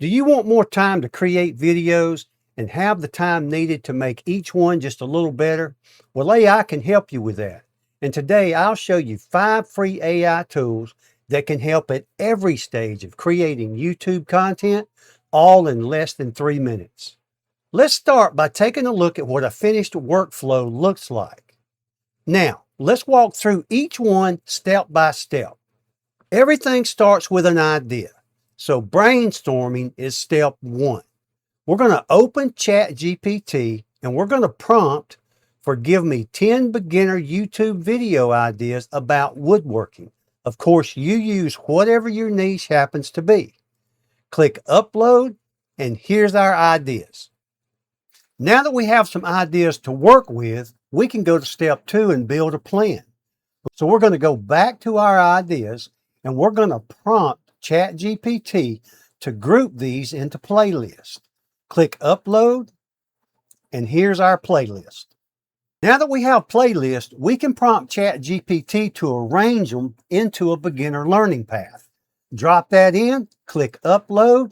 Do you want more time to create videos and have the time needed to make each one just a little better? Well, AI can help you with that. And today I'll show you 5 free AI tools that can help at every stage of creating YouTube content, all in less than 3 minutes. Let's start by taking a look at what a finished workflow looks like. Now, let's walk through each one step by step. Everything starts with an idea. So brainstorming is step 1. We're going to open ChatGPT and we're going to prompt for give me 10 beginner YouTube video ideas about woodworking. Of course, you use whatever your niche happens to be. Click upload and here's our ideas. Now that we have some ideas to work with, we can go to step 2 and build a plan. So we're going to go back to our ideas and we're going to prompt ChatGPT to group these into playlists. Click upload and here's our playlist. Now that we have playlists, we can prompt ChatGPT to arrange them into a beginner learning path. Drop that in, click upload,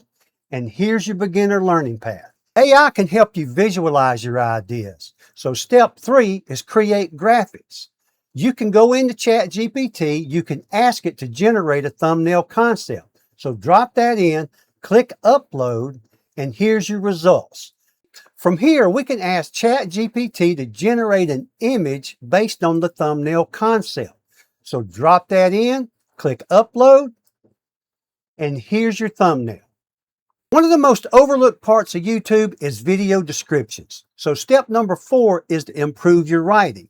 and here's your beginner learning path. AI can help you visualize your ideas. So step 3 is create graphics. You can go into ChatGPT, you can ask it to generate a thumbnail concept. So drop that in, click upload, and here's your results. From here, we can ask ChatGPT to generate an image based on the thumbnail concept. So drop that in, click upload, and here's your thumbnail. One of the most overlooked parts of YouTube is video descriptions. So step number 4 is to improve your writing.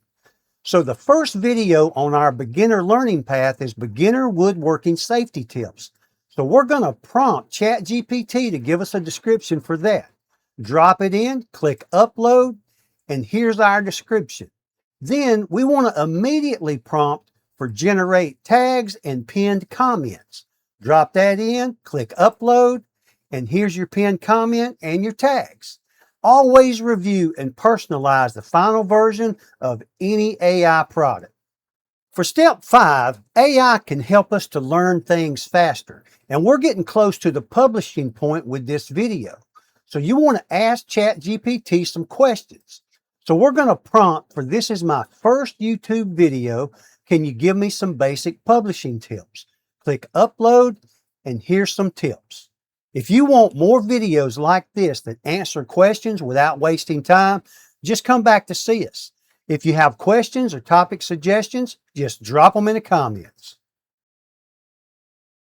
So the first video on our beginner learning path is beginner woodworking safety tips. So we're going to prompt ChatGPT to give us a description for that. Drop it in, click upload, and here's our description. Then we want to immediately prompt for generate tags and pinned comments. Drop that in, click upload, and here's your pinned comment and your tags. Always review and personalize the final version of any AI product. For step 5, AI can help us to learn things faster, and we're getting close to the publishing point with this video. So you want to ask ChatGPT some questions. So we're going to prompt for this is my first YouTube video. Can you give me some basic publishing tips? Click upload, and here's some tips. If you want more videos like this that answer questions without wasting time, just come back to see us. If you have questions or topic suggestions, just drop them in the comments.